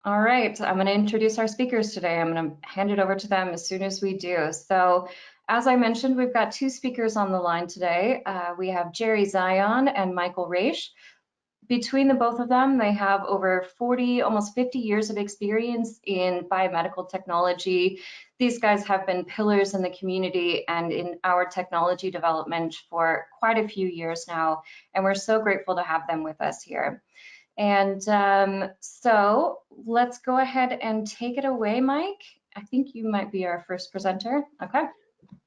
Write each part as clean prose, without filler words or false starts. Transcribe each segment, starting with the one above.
All right, I'm going to introduce our speakers today. I'm going to hand it over to them as soon as we do. So, as I mentioned, we've got two speakers on the line today. We have Jerry Zion and Michael Raiche. Between the both of them, they have over 40, almost 50 years of experience in biomedical technology. These guys have been pillars in the community and in our technology development for quite a few years now, and we're so grateful to have them with us here. And so let's go ahead and take it away, Mike. I think you might be our first presenter. Okay,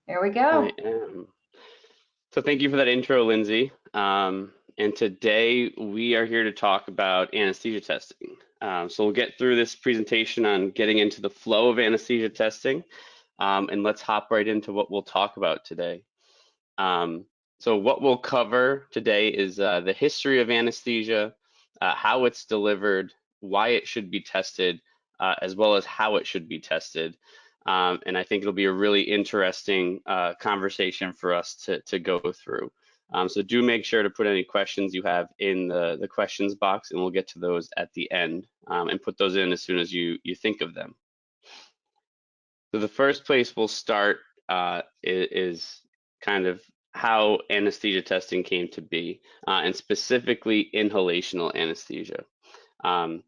here we go. I am. So thank you for that intro, Lindsay. And today we are here to talk about anesthesia testing. So we'll get through this presentation on getting into the flow of anesthesia testing, and let's hop right into what we'll talk about today. So what we'll cover today is the history of anesthesia, how it's delivered, why it should be tested, as well as how it should be tested. And I think it'll be a really interesting conversation for us to go through. So do make sure to put any questions you have in the questions box, and we'll get to those at the end, and put those in as soon as you think of them. So the first place we'll start is kind of how anesthesia testing came to be, and specifically inhalational anesthesia.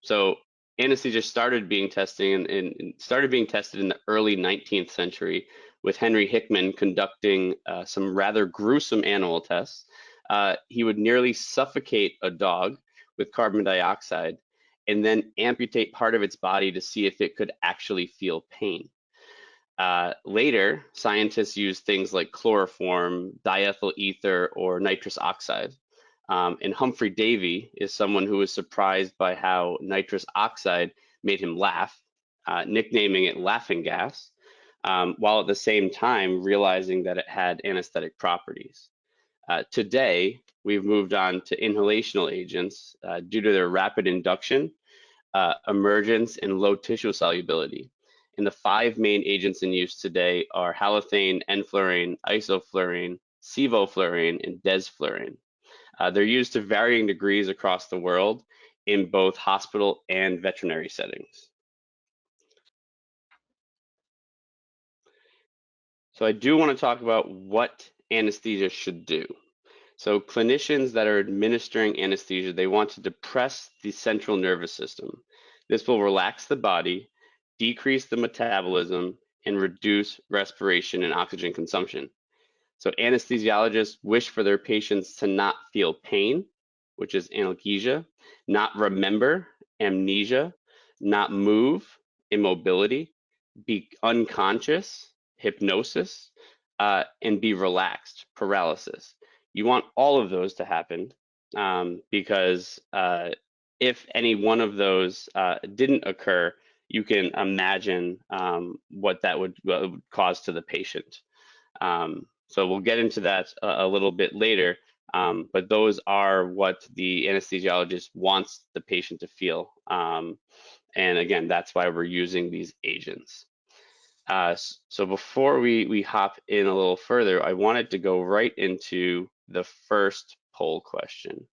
So anesthesia started being tested in the early 19th century with Henry Hickman conducting some rather gruesome animal tests. He would nearly suffocate a dog with carbon dioxide and then amputate part of its body to see if it could actually feel pain. Later, scientists used things like chloroform, diethyl ether, or nitrous oxide. And Humphrey Davy is someone who was surprised by how nitrous oxide made him laugh, nicknaming it laughing gas, while at the same time realizing that it had anesthetic properties. Today, we've moved on to inhalational agents due to their rapid induction, emergence, and low tissue solubility. And the five main agents in use today are halothane, enflurane, isoflurane, sevoflurane, and desflurane. They're used to varying degrees across the world in both hospital and veterinary settings. So I do want to talk about what anesthesia should do. So clinicians that are administering anesthesia, they want to depress the central nervous system. This will relax the body, decrease the metabolism, and reduce respiration and oxygen consumption. So anesthesiologists wish for their patients to not feel pain, which is analgesia, not remember, amnesia, not move, immobility, be unconscious, hypnosis, and be relaxed, paralysis. You want all of those to happen because if any one of those didn't occur, you can imagine what that would cause to the patient. So we'll get into that a little bit later, but those are what the anesthesiologist wants the patient to feel. And again, that's why we're using these agents. So before we hop in a little further, I wanted to go right into the first poll question.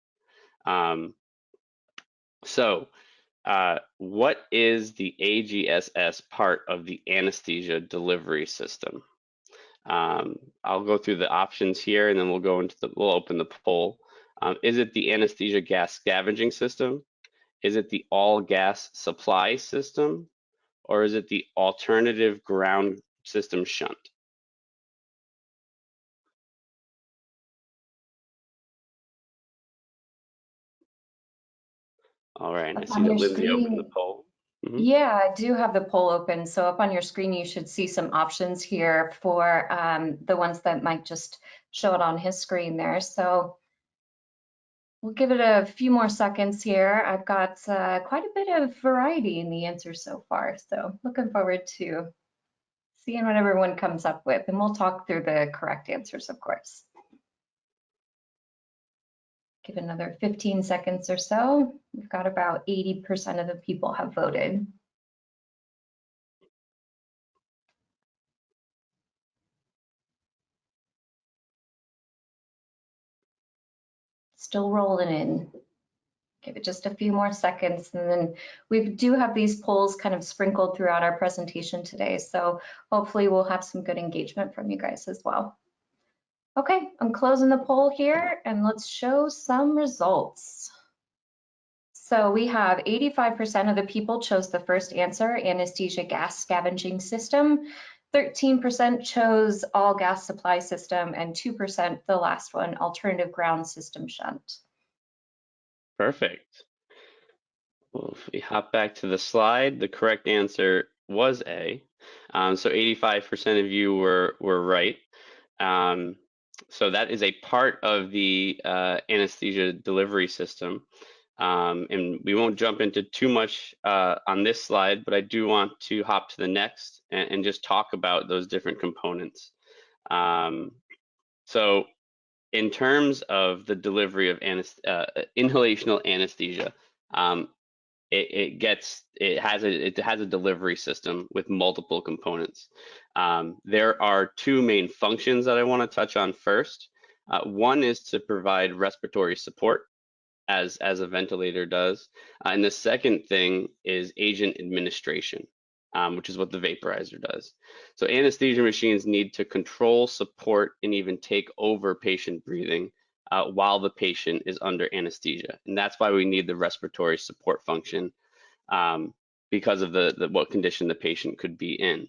What is the AGSS part of the anesthesia delivery system? I'll go through the options here, and then we'll open the poll. Is it the anesthesia gas scavenging system? Is it the all gas supply system? Or is it the alternative ground system shunt? All right, I Up see on that your Lindsay opened the screen, poll. yeah, I do have the poll open. So up on your screen, you should see some options here for the ones that Mike just showed on his screen there. So we'll give it a few more seconds here. I've got quite a bit of variety in the answers so far. So looking forward to seeing what everyone comes up with. And we'll talk through the correct answers, of course. Give another 15 seconds or so. We've got about 80% of the people have voted. Still rolling in. Give it just a few more seconds, and then we do have these polls kind of sprinkled throughout our presentation today, so hopefully we'll have some good engagement from you guys as well. Okay, I'm closing the poll here, and let's show some results. So we have 85% of the people chose the first answer, anesthesia gas scavenging system. 13% chose all gas supply system, and 2% the last one, alternative ground system shunt. Perfect. Well, if we hop back to the slide, the correct answer was A. So 85% of you were right. So that is a part of the anesthesia delivery system. And we won't jump into too much on this slide, but I do want to hop to the next and just talk about those different components. So in terms of the delivery of inhalational anesthesia, it has a delivery system with multiple components. There are two main functions that I want to touch on first. One is to provide respiratory support, as a ventilator does, and the second thing is agent administration, which is what the vaporizer does. So anesthesia machines need to control, support, and even take over patient breathing while the patient is under anesthesia. And that's why we need the respiratory support function, because of what condition the patient could be in.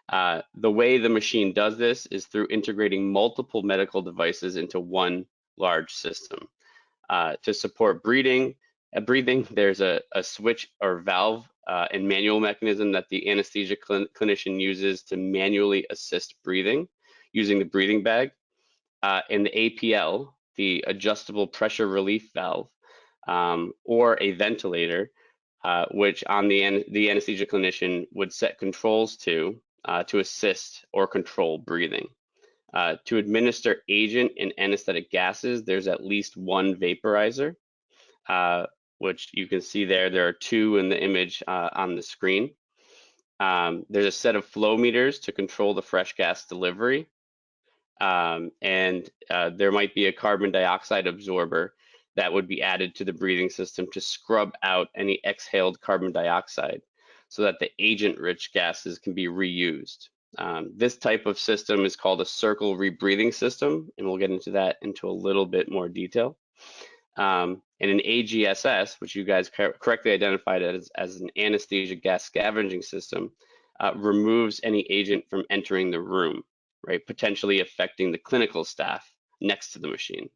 The way the machine does this is through integrating multiple medical devices into one large system. To support breathing, there's a switch or valve and manual mechanism that the anesthesia clinician uses to manually assist breathing using the breathing bag. And the APL, the adjustable pressure relief valve, or a ventilator, which on the anesthesia clinician would set controls to assist or control breathing. To administer agent and anesthetic gases, there's at least one vaporizer, which you can see there. There are two in the image on the screen. There's a set of flow meters to control the fresh gas delivery. And there might be a carbon dioxide absorber that would be added to the breathing system to scrub out any exhaled carbon dioxide so that the agent-rich gases can be reused. This type of system is called a circle rebreathing system, and we'll get into that into a little bit more detail. And an AGSS, which you guys correctly identified as an anesthesia gas scavenging system, removes any agent from entering the room, right, potentially affecting the clinical staff next to the machine.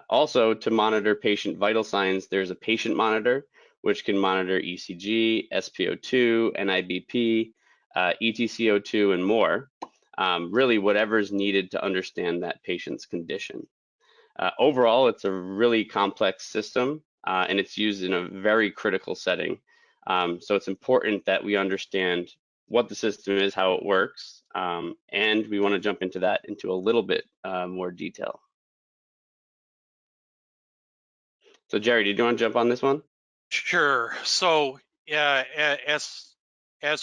Also, to monitor patient vital signs, there's a patient monitor, which can monitor ECG, SpO2, NIBP, ETCO2, and more, really whatever's needed to understand that patient's condition. Overall, it's a really complex system, and it's used in a very critical setting. So it's important that we understand what the system is, how it works, and we want to jump into that into a little bit more detail. So Jerry, did you want to jump on this one? Sure. So as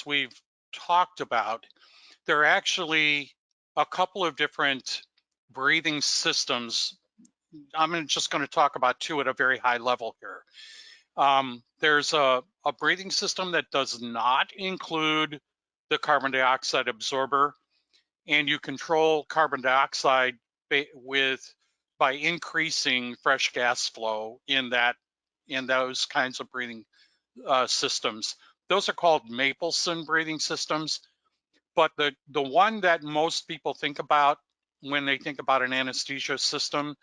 we've talked about, there are actually a couple of different breathing systems. I'm just going to talk about two at a very high level here. There's a breathing system that does not include the carbon dioxide absorber, and you control carbon dioxide by increasing fresh gas flow in those kinds of breathing systems. Those are called Mapleson breathing systems. But the one that most people think about when they think about an anesthesia system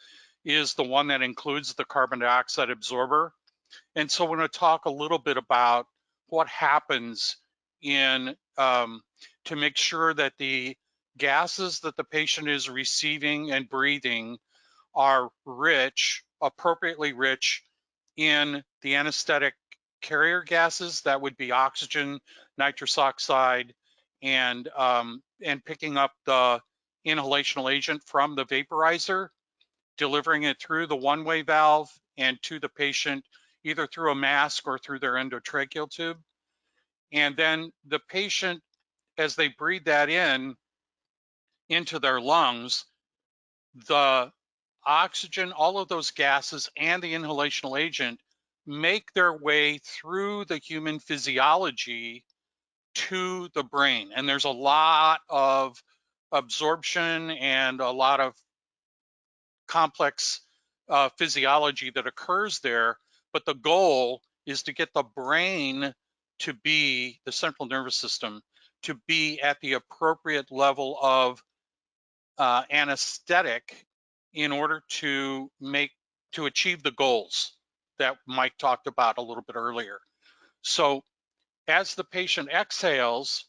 is the one that includes the carbon dioxide absorber. And so we're going to talk a little bit about what happens to make sure that the gases that the patient is receiving and breathing are appropriately rich in the anesthetic carrier gases. That would be oxygen, nitrous oxide, and picking up the inhalational agent from the vaporizer, delivering it through the one-way valve and to the patient, either through a mask or through their endotracheal tube. And then the patient, as they breathe that into their lungs, the oxygen, all of those gases and the inhalational agent make their way through the human physiology to the brain. And there's a lot of absorption and a lot of complex physiology that occurs there. But the goal is to get the brain to be, the central nervous system, to be at the appropriate level of anesthetic in order to achieve the goals that Mike talked about a little bit earlier. So as the patient exhales,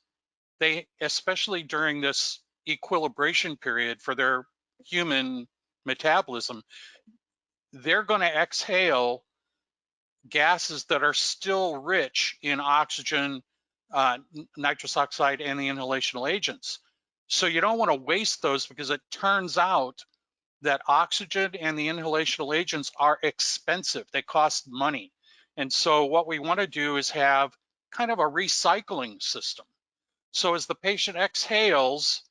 they, especially during this equilibration period for their human metabolism, they're going to exhale gases that are still rich in oxygen, nitrous oxide, and the inhalational agents. So you don't want to waste those, because it turns out that oxygen and the inhalational agents are expensive. They cost money. And so what we want to do is have kind of a recycling system. So as the patient exhales,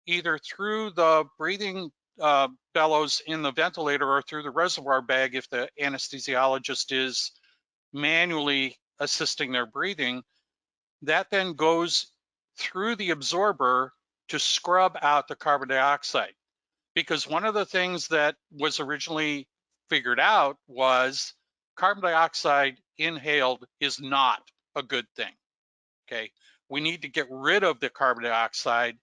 either through the breathing bellows in the ventilator or through the reservoir bag, if the anesthesiologist is manually assisting their breathing, that then goes through the absorber to scrub out the carbon dioxide. Because one of the things that was originally figured out was carbon dioxide inhaled is not a good thing, okay? We need to get rid of the carbon dioxide,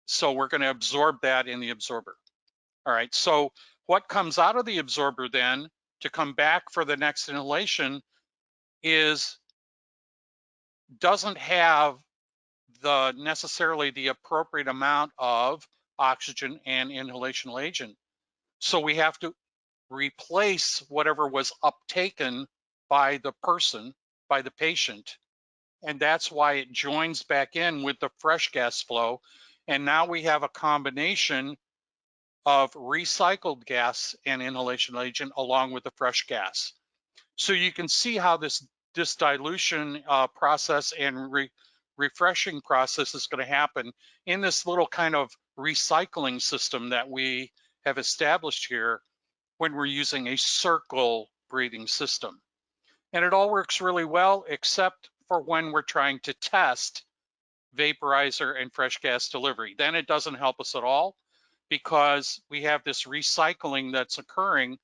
so we're going to absorb that in the absorber. All right, so what comes out of the absorber then to come back for the next inhalation doesn't have necessarily the appropriate amount of oxygen and inhalational agent. So we have to replace whatever was uptaken by the person, by the patient. And that's why it joins back in with the fresh gas flow. And now we have a combination of recycled gas and inhalation agent along with the fresh gas. So you can see how this dilution process and refreshing process is going to happen in this little kind of recycling system that we have established here when we're using a circle breathing system. And it all works really well, except for when we're trying to test vaporizer and fresh gas delivery. Then it doesn't help us at all, because we have this recycling that's occurring,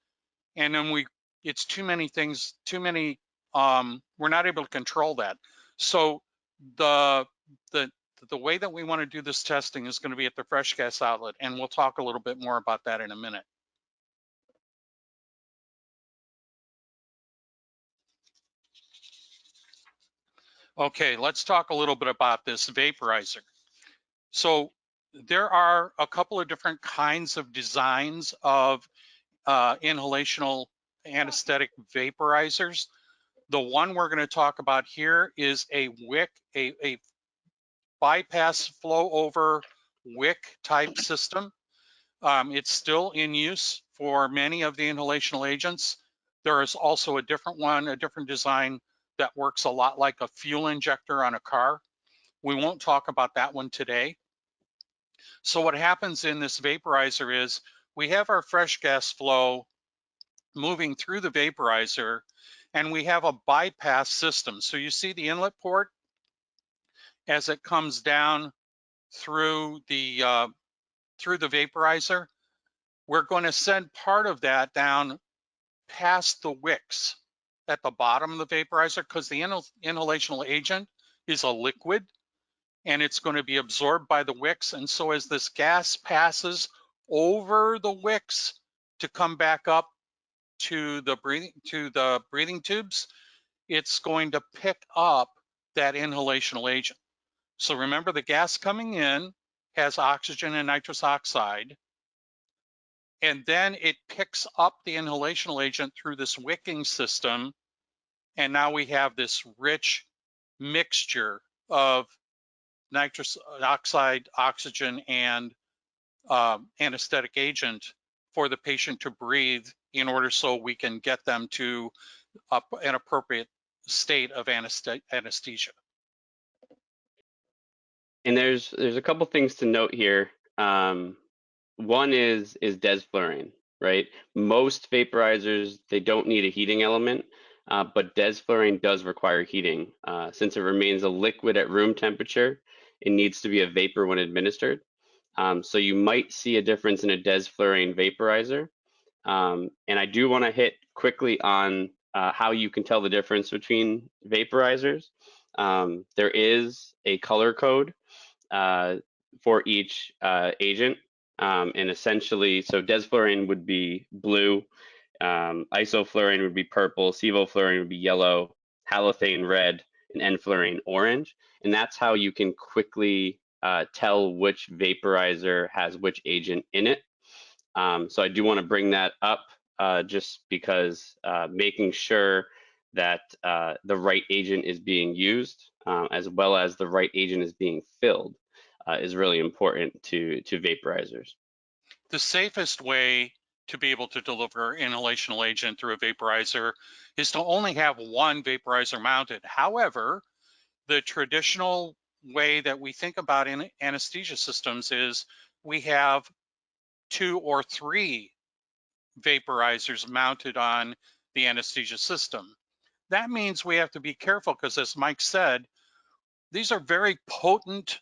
and then it's too many things, we're not able to control that. So the way that we want to do this testing is going to be at the fresh gas outlet, and we'll talk a little bit more about that in a minute. Okay, let's talk a little bit about this vaporizer. So there are a couple of different kinds of designs of inhalational anesthetic vaporizers. The one we're going to talk about here is a wick, a bypass flow over wick type system. It's still in use for many of the inhalational agents. There is also a different one, a different design that works a lot like a fuel injector on a car. We won't talk about that one today. So what happens in this vaporizer is we have our fresh gas flow moving through the vaporizer, and we have a bypass system. So you see the inlet port as it comes down through the vaporizer. We're going to send part of that down past the wicks at the bottom of the vaporizer, because the inhalational agent is a liquid and it's going to be absorbed by the wicks. And so as this gas passes over the wicks to come back up to the breathing tubes, it's going to pick up that inhalational agent. So remember, the gas coming in has oxygen and nitrous oxide, and then it picks up the inhalational agent through this wicking system, and now we have this rich mixture of nitrous oxide, oxygen, and anesthetic agent for the patient to breathe, in order so we can get them to an appropriate state of anesthesia. And there's a couple things to note here. One is desflurane, right? Most vaporizers, they don't need a heating element, but desflurane does require heating. Since it remains a liquid at room temperature, it needs to be a vapor when administered. So you might see a difference in a desflurane vaporizer. And I do want to hit quickly on how you can tell the difference between vaporizers. There is a color code for each agent. And essentially, so desflurane would be blue, isoflurane would be purple, sevoflurane would be yellow, halothane red, and enflurane orange. And that's how you can quickly tell which vaporizer has which agent in it. So I do want to bring that up just because making sure that the right agent is being used as well as the right agent is being filled is really important to vaporizers. The safest way to be able to deliver inhalational agent through a vaporizer is to only have one vaporizer mounted. However, the traditional way that we think about in anesthesia systems is we have 2 or 3 vaporizers mounted on the anesthesia system. That means we have to be careful because, as Mike said, these are very potent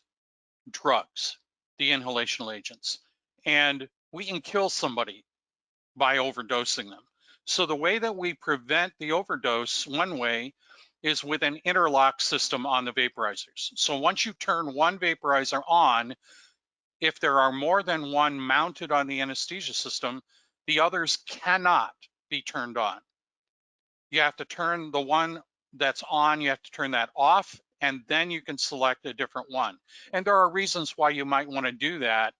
drugs, the inhalational agents, and we can kill somebody by overdosing them. So the way that we prevent the overdose, one way, is with an interlock system on the vaporizers. So once you turn one vaporizer on, if there are more than one mounted on the anesthesia system, the others cannot be turned on. You have to turn the one that's on, you have to turn that off, and then you can select a different one. And there are reasons why you might want to do that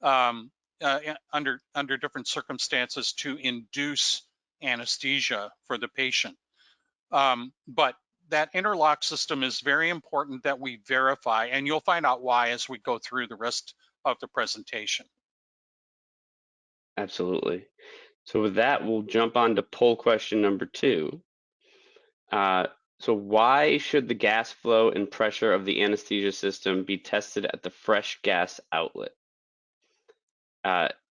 under different circumstances to induce anesthesia for the patient. But that interlock system is very important that we verify, and you'll find out why as we go through the rest of the presentation. Absolutely. So with that, we'll jump on to poll question number 2. So why should the gas flow and pressure of the anesthesia system be tested at the fresh gas outlet?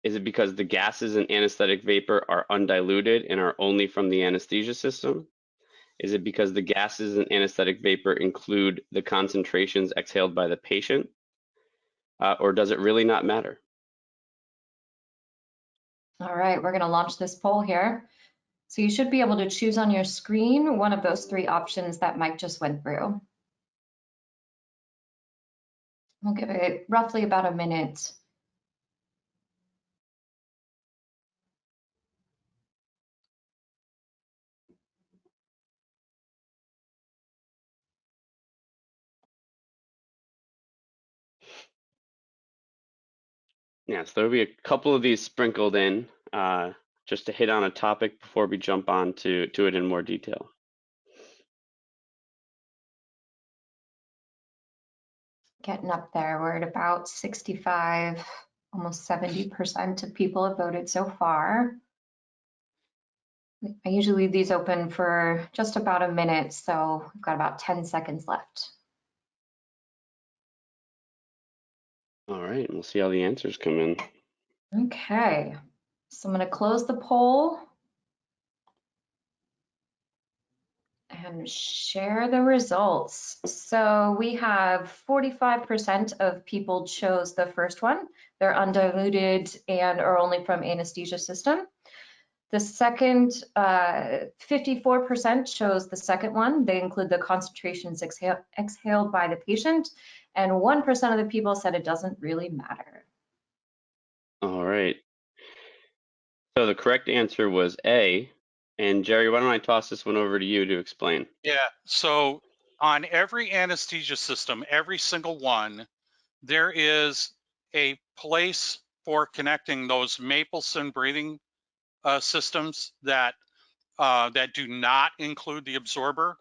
Is it because the gases in anesthetic vapor are undiluted and are only from the anesthesia system? Is it because the gases in anesthetic vapor include the concentrations exhaled by the patient? Or does it really not matter? All right, we're going to launch this poll here. So you should be able to choose on your screen one of those 3 options that Mike just went through. We'll give it roughly about a minute. Yeah, so there'll be a couple of these sprinkled in just to hit on a topic before we jump on to it in more detail. Getting up there, we're at about 65, almost 70% of people have voted so far. I usually leave these open for just about a minute, so we've got about 10 seconds left. All right, we'll see how the answers come in. Okay, so I'm going to close the poll and share the results. So we have 45% of people chose the first one. They're undiluted and are only from anesthesia system. The second, 54% chose the second one. They include the concentrations exhaled by the patient, and 1% of the people said it doesn't really matter. All right. So the correct answer was A. And Jerry, why don't I toss this one over to you to explain? Yeah, so on every anesthesia system, every single one, there is a place for connecting those Mapleson breathing systems that do not include the absorber,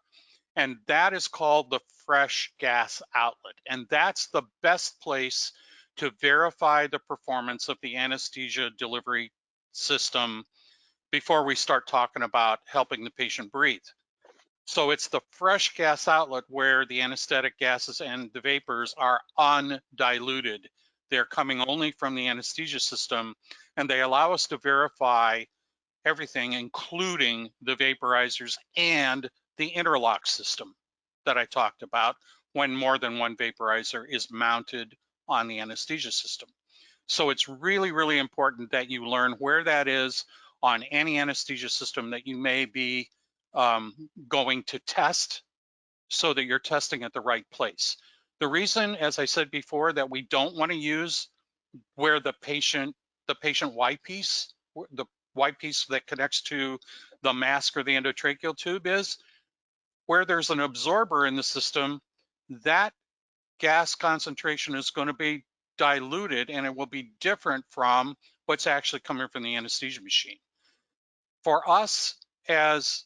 and that is called the fresh gas outlet. And that's the best place to verify the performance of the anesthesia delivery system before we start talking about helping the patient breathe. So it's the fresh gas outlet where the anesthetic gases and the vapors are undiluted. They're coming only from the anesthesia system, and they allow us to verify everything, including the vaporizers and the interlock system that I talked about when more than one vaporizer is mounted on the anesthesia system. So it's really, really important that you learn where that is on any anesthesia system that you may be going to test, so that you're testing at the right place. The reason, as I said before, that we don't want to use where the patient Y piece, the Y piece that connects to the mask or the endotracheal tube is, where there's an absorber in the system, that gas concentration is going to be diluted, and it will be different from what's actually coming from the anesthesia machine. For us as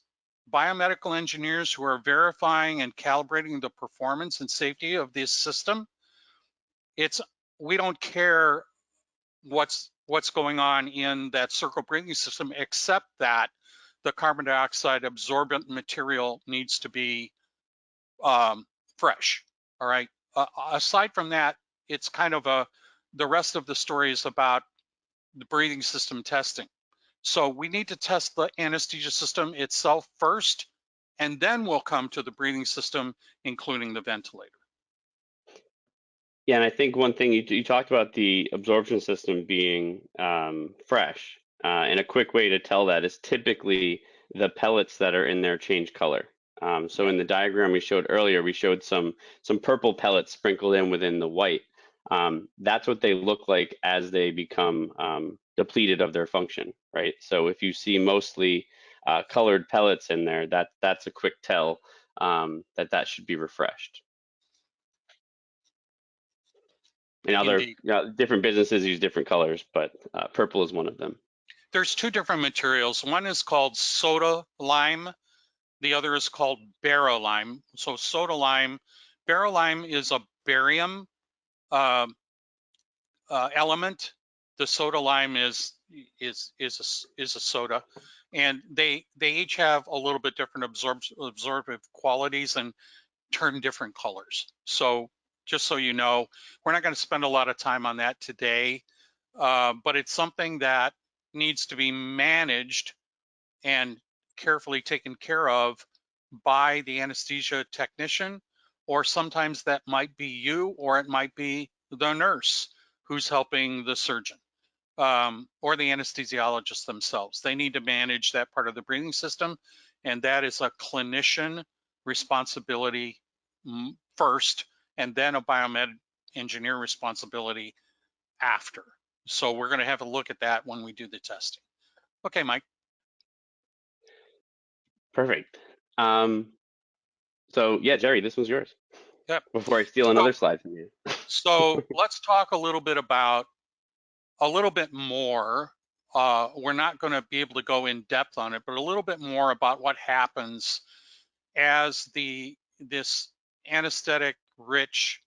biomedical engineers who are verifying and calibrating the performance and safety of this system, we don't care what's going on in that circle breathing system, except that the carbon dioxide absorbent material needs to be fresh. All right. Aside from that, it's kind of the rest of the story is about the breathing system testing. So we need to test the anesthesia system itself first, and then we'll come to the breathing system, including the ventilator. Yeah, and I think one thing you talked about the absorption system being fresh, and a quick way to tell that is typically the pellets that are in there change color. So in the diagram we showed earlier, we showed some purple pellets sprinkled in within the white. That's what they look like as they become depleted of their function, right? So if you see mostly colored pellets in there, that's a quick tell that should be refreshed. And other different businesses use different colors, but purple is one of them. There's two different materials. One is called soda lime. The other is called barolime. So soda lime, barolime is a barium element. The soda lime is a soda, and they each have a little bit different absorptive qualities and turn different colors. So just so you know, we're not going to spend a lot of time on that today, but it's something that needs to be managed and carefully taken care of by the anesthesia technician, or sometimes that might be you, or it might be the nurse who's helping the surgeon, or the anesthesiologist themselves. They need to manage that part of the breathing system, and that is a clinician responsibility first, and then a biomed engineer responsibility after. So we're going to have a look at that when we do the testing. Okay, Mike. Perfect. So yeah, Jerry, this one's yours. Yep. Before I steal another slide from you. So let's talk a little bit more. We're not going to be able to go in depth on it, but a little bit more about what happens as this anesthetic rich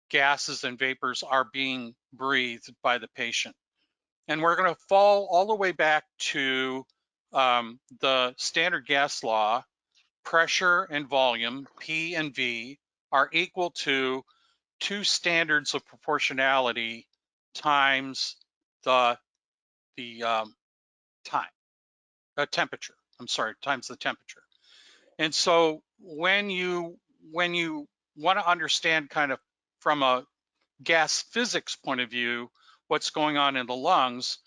gases and vapors are being breathed by the patient. And we're going to fall all the way back to the standard gas law. Pressure and volume, P and V, are equal to 2 standards of proportionality times the temperature. I'm sorry, times the temperature. And so when you want to understand kind of from a gas physics point of view what's going on in the lungs,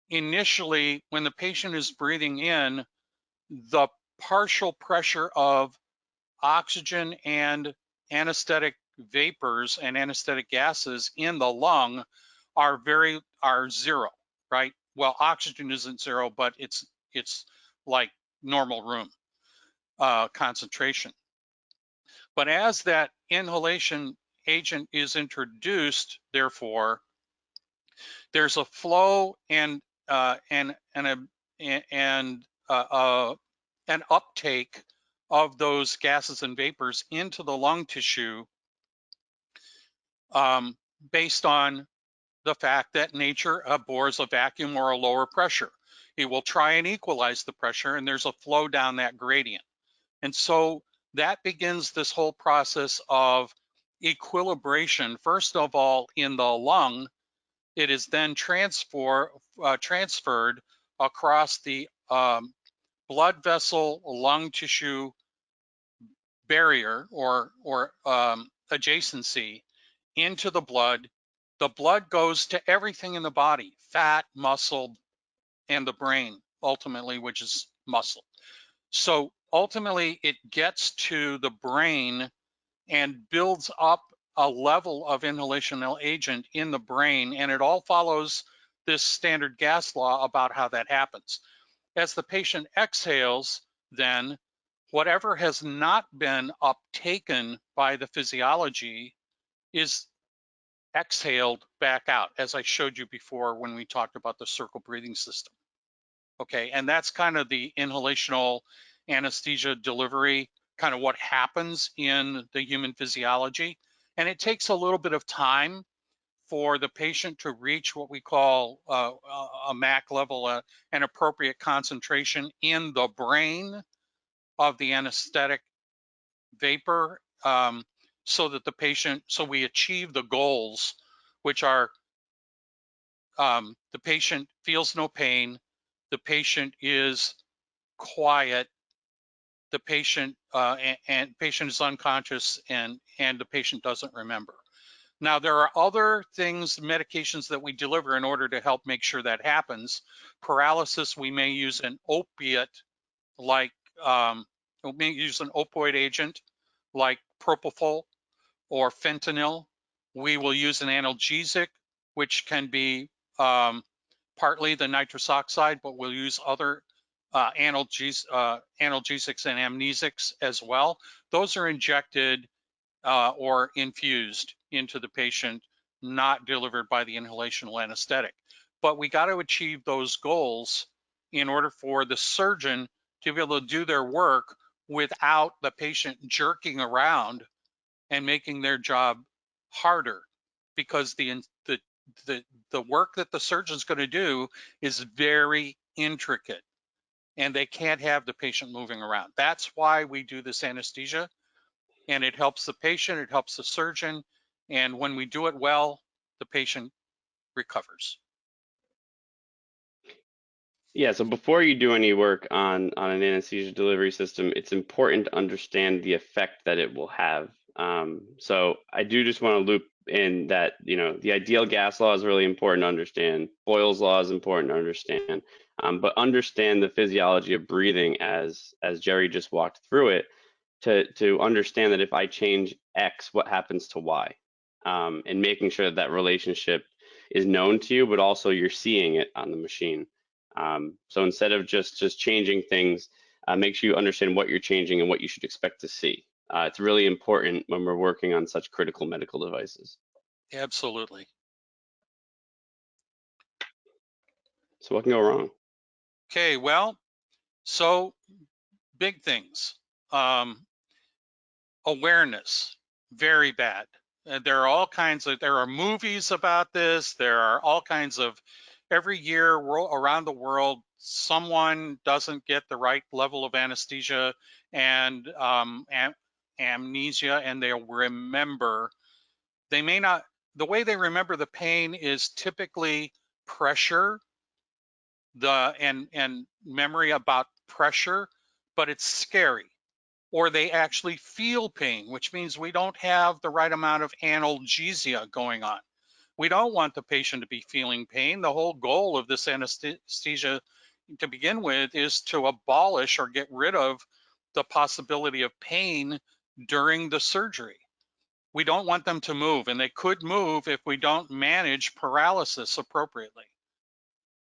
initially when the patient is breathing in, the partial pressure of oxygen and anesthetic vapors and anesthetic gases in the lung are zero, right? Well, oxygen isn't zero, but it's like normal room concentration. But as that inhalation agent is introduced, therefore, there's a flow and an uptake of those gases and vapors into the lung tissue based on the fact that nature abhors a vacuum or a lower pressure. It will try and equalize the pressure, and there's a flow down that gradient. And so that begins this whole process of equilibration, first of all, in the lung. It is then transferred across the blood vessel lung tissue barrier or adjacency into the blood. The blood goes to everything in the body, fat, muscle, and the brain, ultimately, which is muscle. So ultimately, it gets to the brain and builds up a level of inhalational agent in the brain, and it all follows this standard gas law about how that happens. As the patient exhales, then whatever has not been uptaken by the physiology is exhaled back out, as I showed you before when we talked about the circle breathing system. Okay, and that's kind of the inhalational anesthesia delivery, kind of what happens in the human physiology. And it takes a little bit of time for the patient to reach what we call a MAC level, an appropriate concentration in the brain of the anesthetic vapor, so that the patient, so we achieve the goals, which are the patient feels no pain, the patient is quiet, the patient and patient is unconscious, and the patient doesn't remember. Now, there are other things, medications that we deliver in order to help make sure that happens. Paralysis, we may use an opiate like, we may use an opioid agent like propofol or fentanyl. We will use an analgesic, which can be partly the nitrous oxide, but we'll use other analgesics and amnesics as well. Those are injected or infused into the patient, not delivered by the inhalational anesthetic. But we got to achieve those goals in order for the surgeon to be able to do their work without the patient jerking around and making their job harder, because the work that the surgeon's going to do is very intricate, and they can't have the patient moving around. That's why we do this anesthesia, and it helps the patient, it helps the surgeon, and when we do it well, the patient recovers. Yeah, so before you do any work on an anesthesia delivery system, it's important to understand the effect that it will have. So I do just want to loop in that, the ideal gas law is really important to understand. Boyle's law is important to understand, but understand the physiology of breathing as Jerry just walked through it, to understand that if I change X, what happens to Y, and making sure that that relationship is known to you, but also you're seeing it on the machine. So instead of just changing things, make sure you understand what you're changing and what you should expect to see. It's really important when we're working on such critical medical devices. Absolutely. So what can go wrong? Okay, well, so big things. Awareness, very bad. There are all kinds of, there are movies about this. There are all kinds of, every year around the world, someone doesn't get the right level of anesthesia and amnesia, and they'll remember. They may not, the way they remember the pain is typically pressure, and memory about pressure, but it's scary. Or they actually feel pain, which means we don't have the right amount of analgesia going on. We don't want the patient to be feeling pain. The whole goal of this anesthesia to begin with is to abolish or get rid of the possibility of pain during the surgery. We don't want them to move, and they could move if we don't manage paralysis appropriately.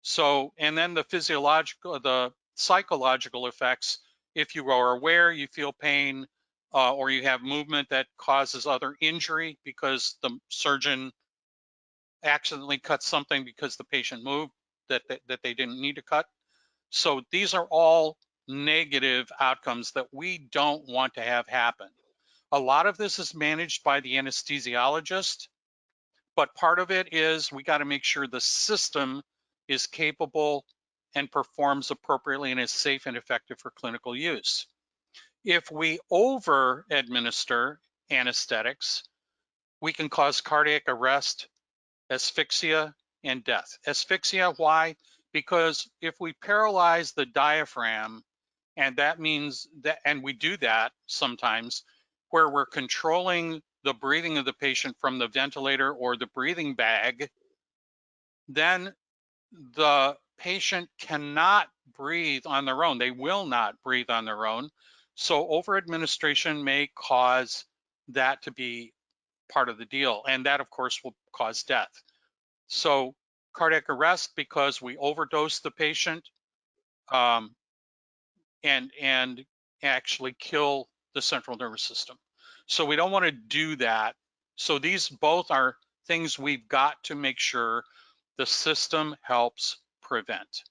So, and then the physiological, the psychological effects, if you are aware you feel pain, or you have movement that causes other injury because the surgeon accidentally cut something because the patient moved that they didn't need to cut. So these are all negative outcomes that we don't want to have happen. A lot of this is managed by the anesthesiologist, but part of it is we got to make sure the system is capable and performs appropriately and is safe and effective for clinical use. If we over administer anesthetics, we can cause cardiac arrest, asphyxia, and death. Asphyxia, why? Because if we paralyze the diaphragm, and that means that, and we do that sometimes, where we're controlling the breathing of the patient from the ventilator or the breathing bag, then the patient cannot breathe on their own. They will not breathe on their own. So over administration may cause that to be part of the deal. And that, of course, will cause death. So cardiac arrest because we overdose the patient and actually kill the central nervous system. So we don't want to do that. So these both are things we've got to make sure the system helps prevent.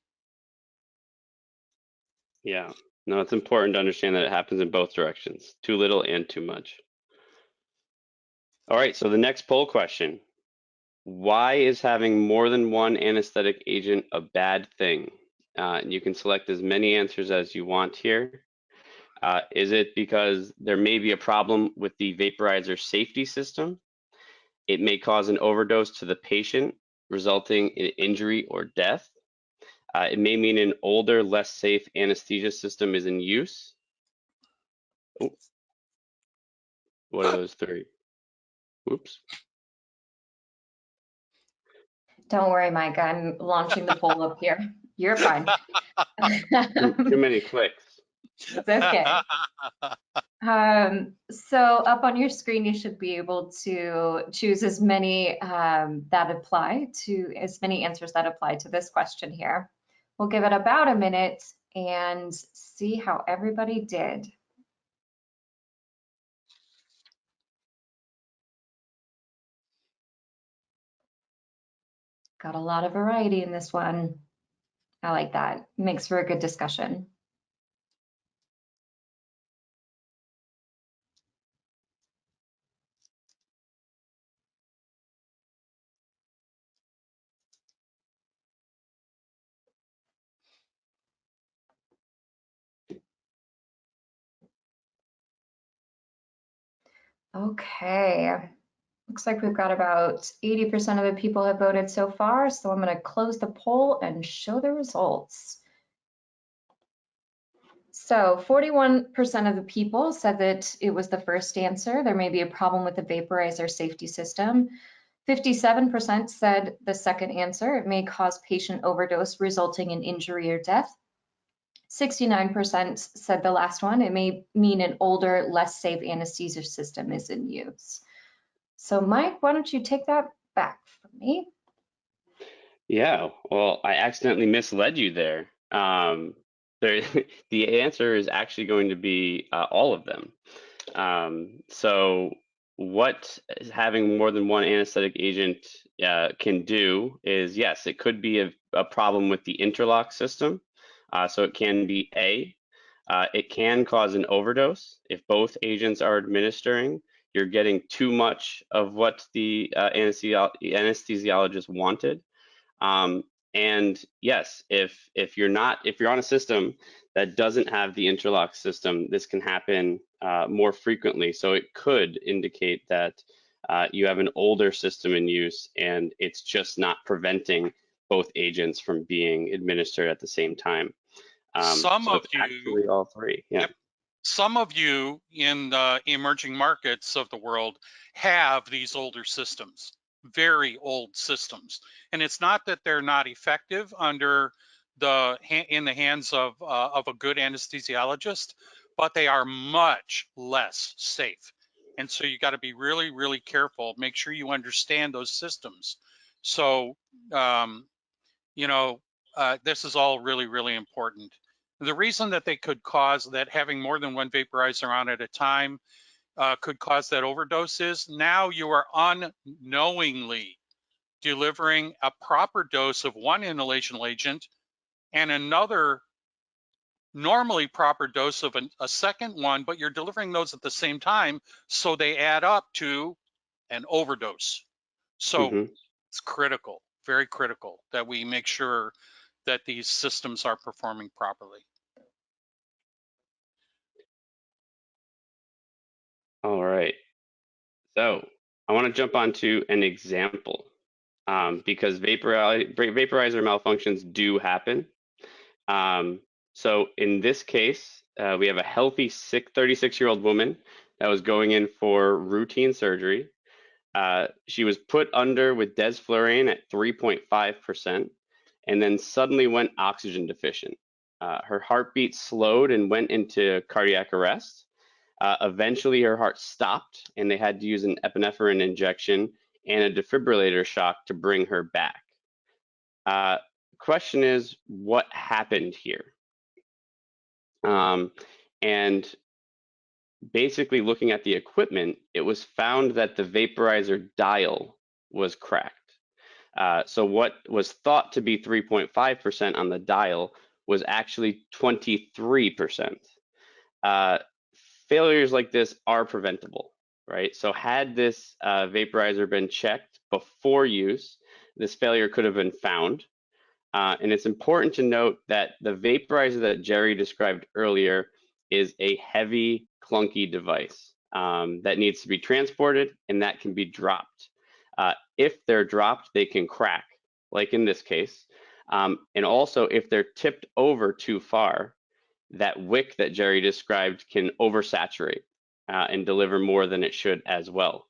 Yeah, no, it's important to understand that it happens in both directions, too little and too much. All right, so the next poll question. Why is having more than one anesthetic agent a bad thing? And you can select as many answers as you want here. Is it because there may be a problem with the vaporizer safety system? It may cause an overdose to the patient, resulting in injury or death. It may mean an older, less safe anesthesia system is in use. Oh, what are those three? Oops. Don't worry, Mike, I'm launching the poll up here. You're fine. Too many clicks. It's okay. So up on your screen, you should be able to choose as many that apply to as many answers that apply to this question here. We'll give it about a minute and see how everybody did. Got a lot of variety in this one. I like that. Makes for a good discussion. Okay. Looks like we've got about 80% of the people have voted so far, so I'm going to close the poll and show the results. So 41% of the people said that it was the first answer. There may be a problem with the vaporizer safety system. 57% said the second answer. It may cause patient overdose resulting in injury or death. 69% said the last one. It may mean an older, less safe anesthesia system is in use. So Mike, why don't you take that back from me? Yeah, well, I accidentally misled you there. The answer is actually going to be all of them. So what having more than one anesthetic agent can do is, yes, it could be a problem with the interlock system. So it can be A. It can cause an overdose. If both agents are administering, you're getting too much of what the anesthesiologist wanted. And yes, if you're on a system that doesn't have the interlock system, this can happen more frequently. So it could indicate that you have an older system in use and it's just not preventing both agents from being administered at the same time. Some So of it's you, actually all three. Yeah. yep, some of you in the emerging markets of the world have these older systems, very old systems. And it's not that they're not effective under in the hands of a good anesthesiologist, but they are much less safe. And so you got to be really, really careful. Make sure you understand those systems. So, this is all really, really important. The reason that they could cause that having more than one vaporizer on at a time could cause that overdose is now you are unknowingly delivering a proper dose of one inhalational agent and another normally proper dose of a second one, but you're delivering those at the same time, so they add up to an overdose. So it's critical, very critical, that we make sure that these systems are performing properly. All right. So I want to jump onto an example because vaporizer malfunctions do happen. So in this case, we have a healthy 36-year-old woman that was going in for routine surgery. She was put under with desflurane at 3.5% and then suddenly went oxygen deficient. Her heartbeat slowed and went into cardiac arrest. Eventually, her heart stopped and they had to use an epinephrine injection and a defibrillator shock to bring her back. Question is, what happened here? And basically looking at the equipment, it was found that the vaporizer dial was cracked. So what was thought to be 3.5% on the dial was actually 23%. Failures like this are preventable, right? So had this vaporizer been checked before use, this failure could have been found. And it's important to note that the vaporizer that Jerry described earlier is a heavy, clunky device that needs to be transported and that can be dropped. If they're dropped, they can crack, like in this case. And also, if they're tipped over too far, that wick that Jerry described can oversaturate and deliver more than it should as well.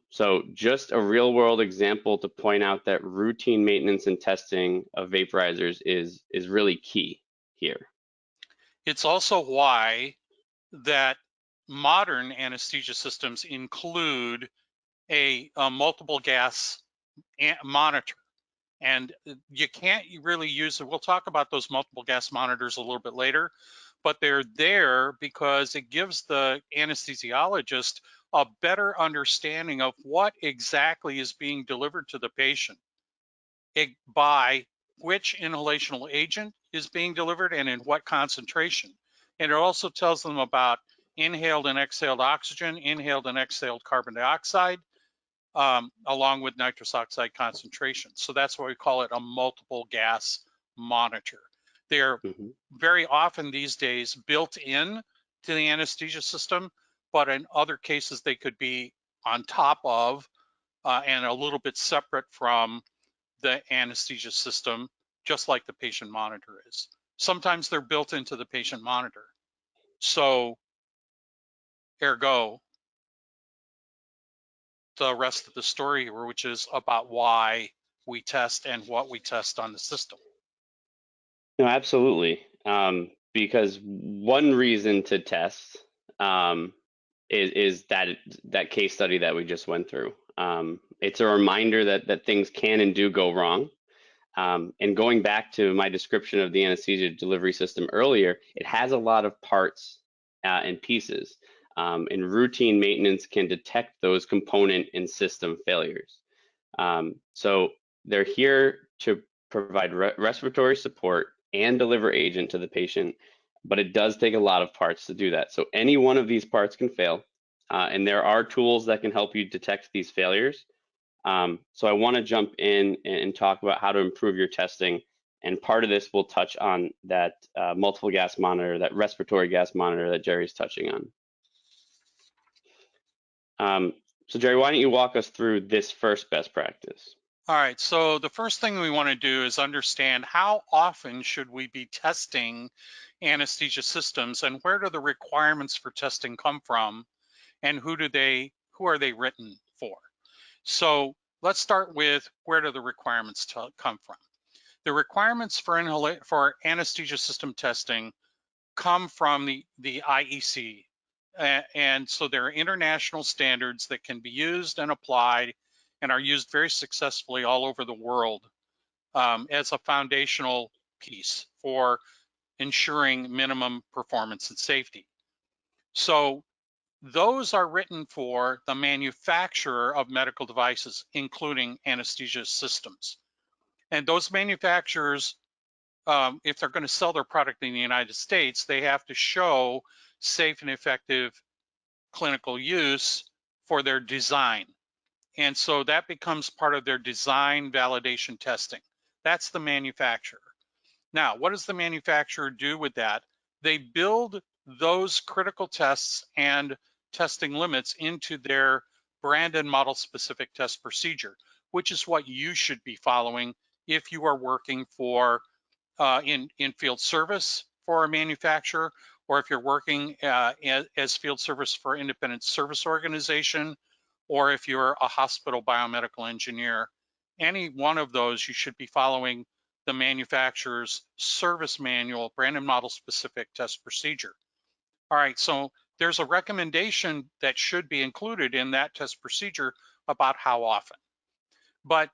So just a real world example to point out that routine maintenance and testing of vaporizers is really key here. It's also why that modern anesthesia systems include a multiple gas monitor. And you can't really use it. We'll talk about those multiple gas monitors a little bit later, but they're there because it gives the anesthesiologist a better understanding of what exactly is being delivered to the patient by which inhalational agent is being delivered and in what concentration. And it also tells them about inhaled and exhaled oxygen, inhaled and exhaled carbon dioxide, along with nitrous oxide concentration. So that's why we call it a multiple gas monitor. They're very often these days built in to the anesthesia system, but in other cases they could be on top of and a little bit separate from the anesthesia system, just like the patient monitor is. Sometimes they're built into the patient monitor. So ergo, the rest of the story here, which is about why we test and what we test on the system. No, absolutely. Because one reason to test is that case study that we just went through. It's a reminder that things can and do go wrong. And going back to my description of the anesthesia delivery system earlier, it has a lot of parts and pieces. And routine maintenance can detect those component and system failures. So they're here to provide respiratory support and deliver agent to the patient, but it does take a lot of parts to do that. So any one of these parts can fail, and there are tools that can help you detect these failures. So I want to jump in and talk about how to improve your testing. And part of this will touch on that multiple gas monitor, that respiratory gas monitor that Jerry's touching on. So Jerry, why don't you walk us through this first best practice? All right, so the first thing we want to do is understand how often should we be testing anesthesia systems and where do the requirements for testing come from and who are they written for? So let's start with where do the requirements come from? The requirements for anesthesia system testing come from the IEC. And so there are international standards that can be used and applied and are used very successfully all over the world as a foundational piece for ensuring minimum performance and safety. So those are written for the manufacturer of medical devices, including anesthesia systems. And those manufacturers, if they're going to sell their product in the United States, they have to show safe and effective clinical use for their design. And so that becomes part of their design validation testing. That's the manufacturer. Now, what does the manufacturer do with that? They build those critical tests and testing limits into their brand and model specific test procedure, which is what you should be following if you are working for in field service for a manufacturer, or if you're working as field service for independent service organization, or if you're a hospital biomedical engineer. Any one of those, you should be following the manufacturer's service manual, brand and model specific test procedure. All right, so there's a recommendation that should be included in that test procedure about how often. But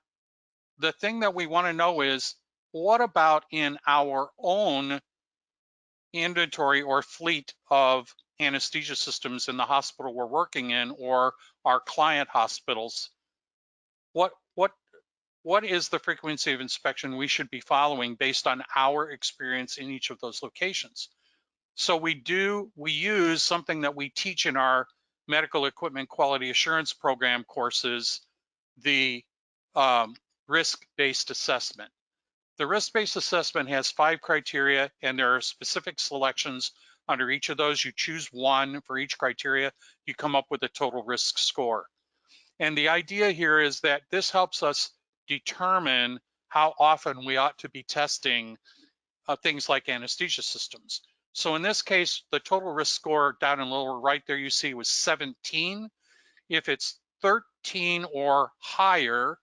the thing that we want to know is, what about in our own inventory or fleet of anesthesia systems in the hospital we're working in, or our client hospitals? What is the frequency of inspection we should be following based on our experience in each of those locations? So we use something that we teach in our medical equipment quality assurance program courses, the risk-based assessment. The risk-based assessment has 5 criteria, and there are specific selections under each of those. You choose one for each criteria, you come up with a total risk score. And the idea here is that this helps us determine how often we ought to be testing things like anesthesia systems. So in this case, the total risk score down in the lower right there you see was 17. If it's 13 or higher,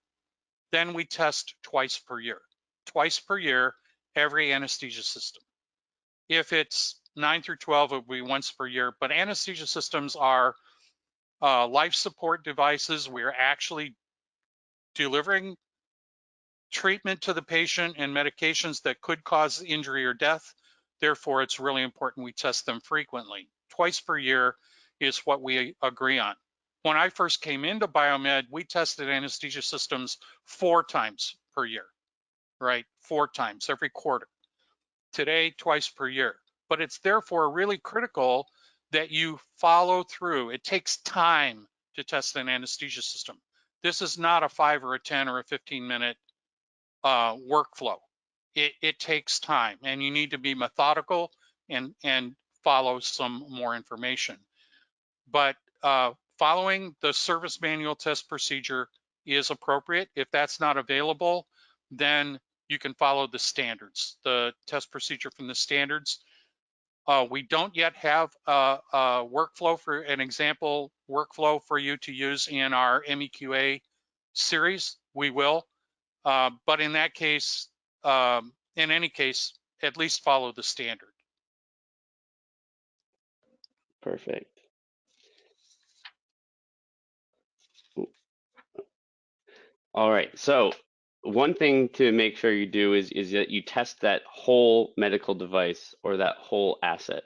then we test twice per year. Twice per year, every anesthesia system. If it's 9 through 12, it would be once per year, but anesthesia systems are life support devices. We're actually delivering treatment to the patient and medications that could cause injury or death. Therefore, it's really important we test them frequently. Twice per year is what we agree on. When I first came into biomed, we tested anesthesia systems 4 times per year, right? 4 times every quarter. Today, twice per year. But it's therefore really critical that you follow through. It takes time to test an anesthesia system. This is not a 5 or a 10 or a 15-minute workflow. It takes time, and you need to be methodical and follow some more information. But following the service manual test procedure is appropriate. If that's not available, then you can follow the standards, the test procedure from the standards. We don't yet have a workflow for an example workflow for you to use in our MEQA series. We will, but in that case, in any case, at least follow the standard. Perfect. All right, so one thing to make sure you do is that you test that whole medical device or that whole asset.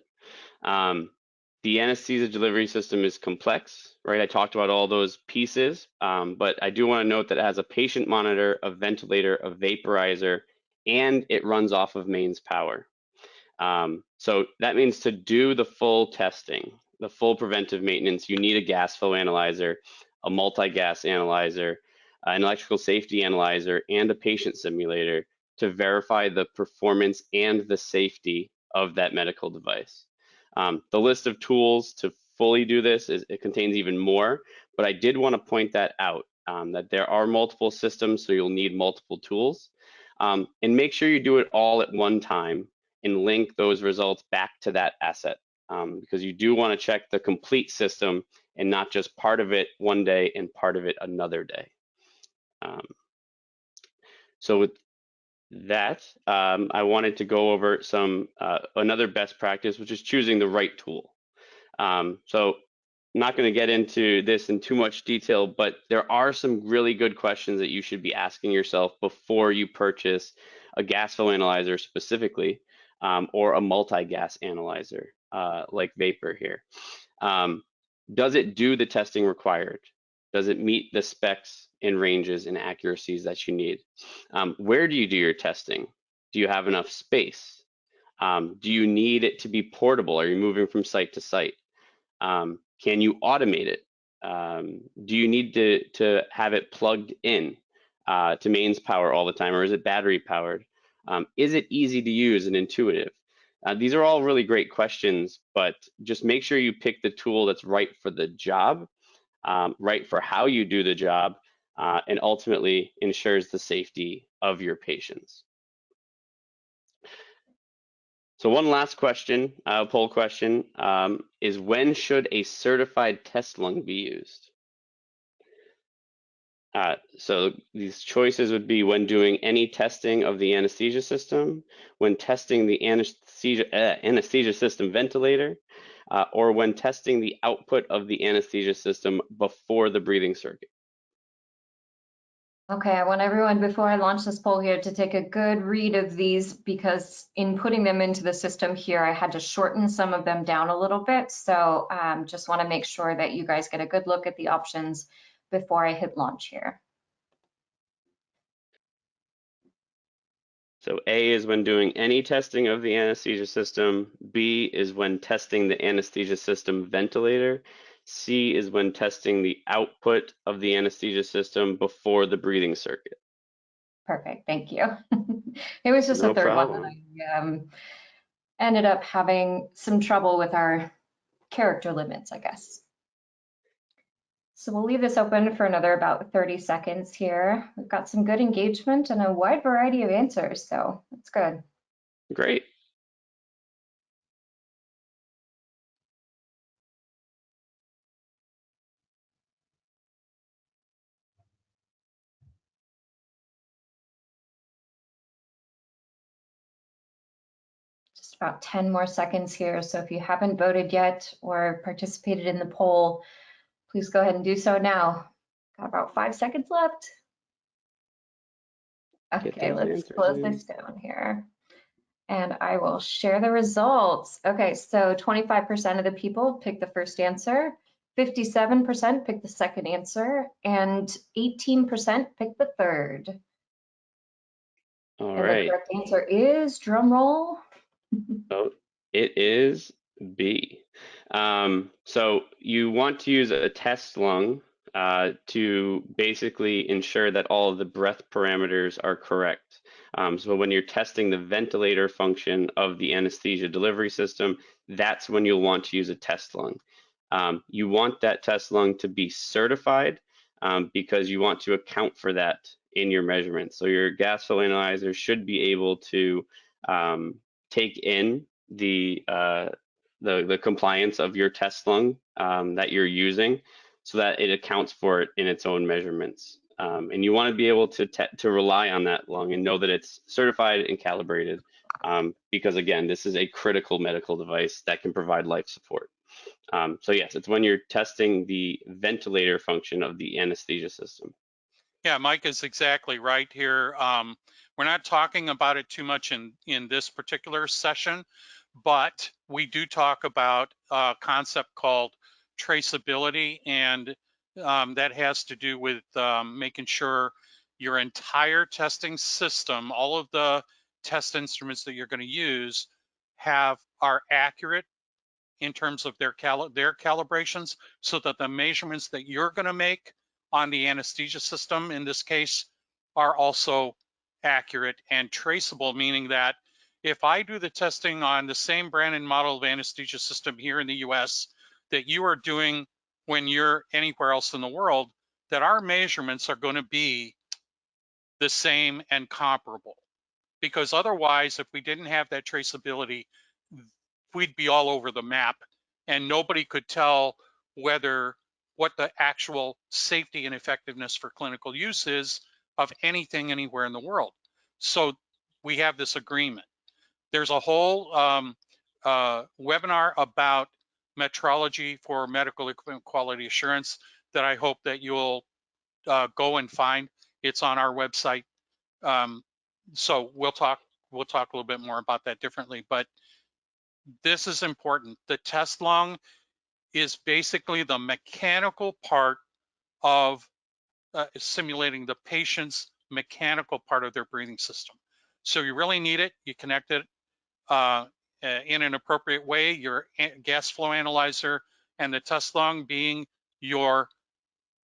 The anesthesia delivery system is complex, right? I talked about all those pieces, but I do want to note that it has a patient monitor, a ventilator, a vaporizer, and it runs off of mains power. So that means to do the full testing, the full preventive maintenance, you need a gas flow analyzer, a multi-gas analyzer, an electrical safety analyzer, and a patient simulator to verify the performance and the safety of that medical device. The list of tools to fully do this it contains even more, but I did want to point that out, that there are multiple systems, so you'll need multiple tools. And make sure you do it all at one time and link those results back to that asset, because you do want to check the complete system and not just part of it one day and part of it another day. So with that, I wanted to go over some another best practice, which is choosing the right tool. So I'm not going to get into this in too much detail, but there are some really good questions that you should be asking yourself before you purchase a gas flow analyzer specifically, or a multi-gas analyzer like Vapor here. Does it do the testing required? Does it meet the specs and ranges and accuracies that you need? Where do you do your testing? Do you have enough space? Do you need it to be portable? Are you moving from site to site? Can you automate it? Do you need to have it plugged in to mains power all the time, or is it battery powered? Is it easy to use and intuitive? These are all really great questions, but just make sure you pick the tool that's right for the job. right for how you do the job, and ultimately ensures the safety of your patients. So one last question, poll question, is when should a certified test lung be used? So these choices would be when doing any testing of the anesthesia system, when testing the anesthesia system ventilator, or when testing the output of the anesthesia system before the breathing circuit. Okay, I want everyone, before I launch this poll here, to take a good read of these, because in putting them into the system here, I had to shorten some of them down a little bit. So just want to make sure that you guys get a good look at the options before I hit launch here. So A is when doing any testing of the anesthesia system. B is when testing the anesthesia system ventilator. C is when testing the output of the anesthesia system before the breathing circuit. Perfect, thank you. It was just No a third problem. one that I ended up having some trouble with our character limits, I guess. So we'll leave this open for another about 30 seconds here. We've got some good engagement and a wide variety of answers, so that's good. Great. Just about 10 more seconds here. So if you haven't voted yet or participated in the poll, please go ahead and do so now. Got about 5 seconds left. Okay, let's close this down here. And I will share the results. Okay, so 25% of the people picked the first answer, 57% picked the second answer, and 18% picked the third. All And right. the correct answer is, drum roll. So it is B. So you want to use a test lung to basically ensure that all of the breath parameters are correct. So when you're testing the ventilator function of the anesthesia delivery system, that's when you'll want to use a test lung. You want that test lung to be certified because you want to account for that in your measurements. So your gas flow analyzer should be able to take in the compliance of your test lung that you're using, so that it accounts for it in its own measurements. And you want to be able to rely on that lung and know that it's certified and calibrated, because again, this is a critical medical device that can provide life support. So yes, it's when you're testing the ventilator function of the anesthesia system. Yeah, Mike is exactly right here. We're not talking about it too much in this particular session, but we do talk about a concept called traceability, and that has to do with making sure your entire testing system, all of the test instruments that you're going to use, are accurate in terms of their calibrations, so that the measurements that you're going to make on the anesthesia system, in this case, are also accurate and traceable, meaning that if I do the testing on the same brand and model of anesthesia system here in the US that you are doing when you're anywhere else in the world, that our measurements are going to be the same and comparable. Because otherwise, if we didn't have that traceability, we'd be all over the map and nobody could tell what the actual safety and effectiveness for clinical use is of anything anywhere in the world. So we have this agreement. There's a whole webinar about metrology for medical equipment quality assurance that I hope that you'll go and find. It's on our website. So we'll talk a little bit more about that differently, but this is important. The test lung is basically the mechanical part of simulating the patient's mechanical part of their breathing system. So you really need it. You connect it in an appropriate way, your gas flow analyzer and the test lung being your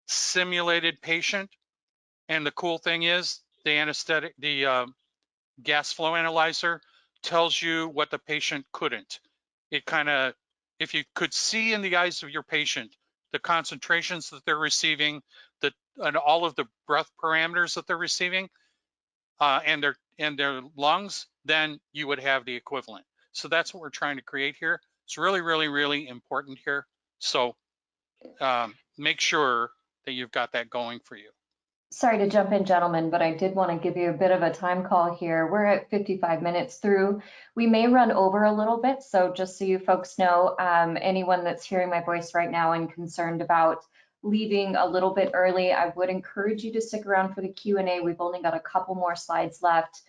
simulated patient. And the cool thing is the gas flow analyzer tells you what the patient couldn't. It kind of, if you could see in the eyes of your patient the concentrations that they're receiving, and all of the breath parameters that they're receiving, and their lungs, then you would have the equivalent. So that's what we're trying to create here. It's really, really, really important here. So make sure that you've got that going for you. Sorry to jump in, gentlemen, but I did want to give you a bit of a time call here. We're at 55 minutes through. We may run over a little bit, so just so you folks know, anyone that's hearing my voice right now and concerned about leaving a little bit early, I would encourage you to stick around for the Q&A. We've only got a couple more slides left,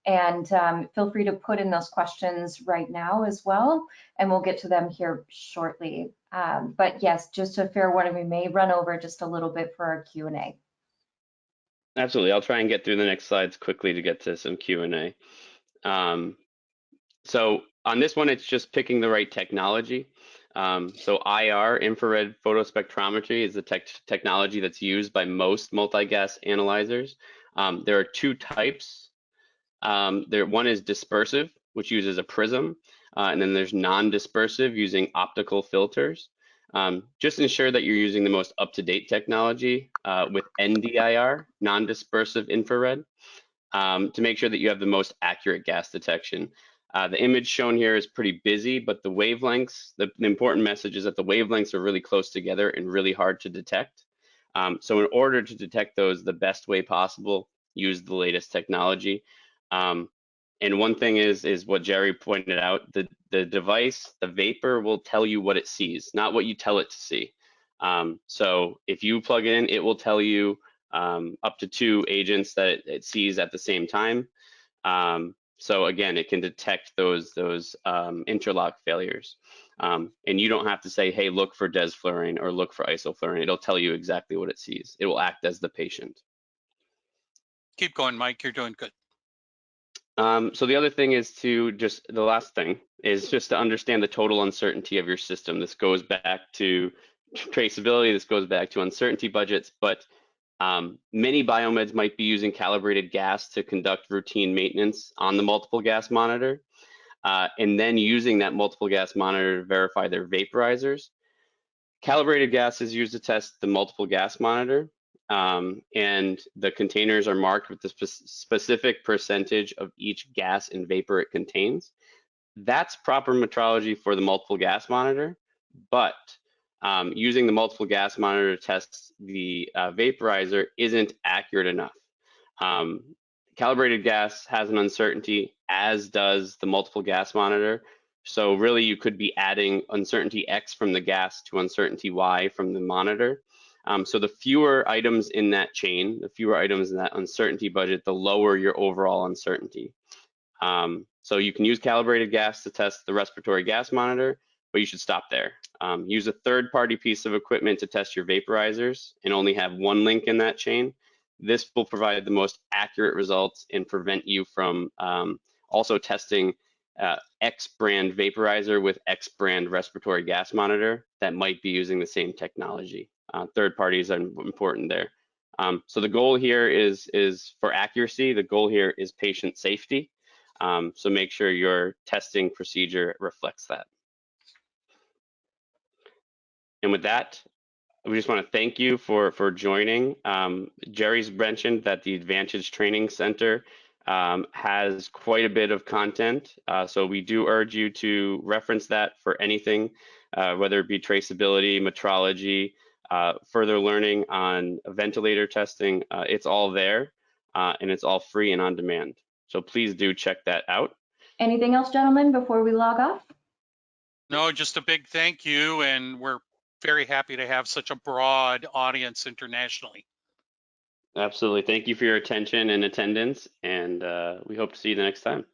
and feel free to put in those questions right now as well, and we'll get to them here shortly. But yes, just a fair warning, we may run over just a little bit for our Q&A. Absolutely. I'll try and get through the next slides quickly to get to some Q&A. So on this one, it's just picking the right technology. So IR, infrared photospectrometry, is the technology that's used by most multi-gas analyzers. There are two types. One is dispersive, which uses a prism, and then there's non-dispersive using optical filters. Just ensure that you're using the most up-to-date technology with NDIR, non-dispersive infrared, to make sure that you have the most accurate gas detection. The image shown here is pretty busy, but the wavelengths, the important message is that the wavelengths are really close together and really hard to detect. So in order to detect those the best way possible, use the latest technology. And one thing is what Jerry pointed out, the device, the vapor will tell you what it sees, not what you tell it to see. So if you plug it in, it will tell you up to 2 agents that it sees at the same time. So again, it can detect those interlock failures. And you don't have to say, hey, look for desflurane or look for isoflurane. It'll tell you exactly what it sees. It will act as the patient. Keep going, Mike, you're doing good. So the other thing is the last thing is just to understand the total uncertainty of your system. This goes back to traceability, this goes back to uncertainty budgets, but many biomeds might be using calibrated gas to conduct routine maintenance on the multiple gas monitor, and then using that multiple gas monitor to verify their vaporizers. Calibrated gas is used to test the multiple gas monitor, and the containers are marked with the specific percentage of each gas and vapor it contains. That's proper metrology for the multiple gas monitor, but using the multiple gas monitor to test the vaporizer isn't accurate enough. Calibrated gas has an uncertainty, as does the multiple gas monitor. So really you could be adding uncertainty X from the gas to uncertainty Y from the monitor. So the fewer items in that chain, the fewer items in that uncertainty budget, the lower your overall uncertainty. So you can use calibrated gas to test the respiratory gas monitor, but you should stop there. Use a third-party piece of equipment to test your vaporizers and only have one link in that chain. This will provide the most accurate results and prevent you from also testing X brand vaporizer with X brand respiratory gas monitor that might be using the same technology. Third parties are important there. So the goal here is for accuracy. The goal here is patient safety. So make sure your testing procedure reflects that. And with that, we just want to thank you for joining. Jerry's mentioned that the Advantage Training Center has quite a bit of content. So we do urge you to reference that for anything, whether it be traceability, metrology, further learning on ventilator testing. It's all there, and it's all free and on demand. So please do check that out. Anything else, gentlemen, before we log off? No, just a big thank you, and we're very happy to have such a broad audience internationally. Absolutely. Thank you for your attention and attendance, and we hope to see you the next time.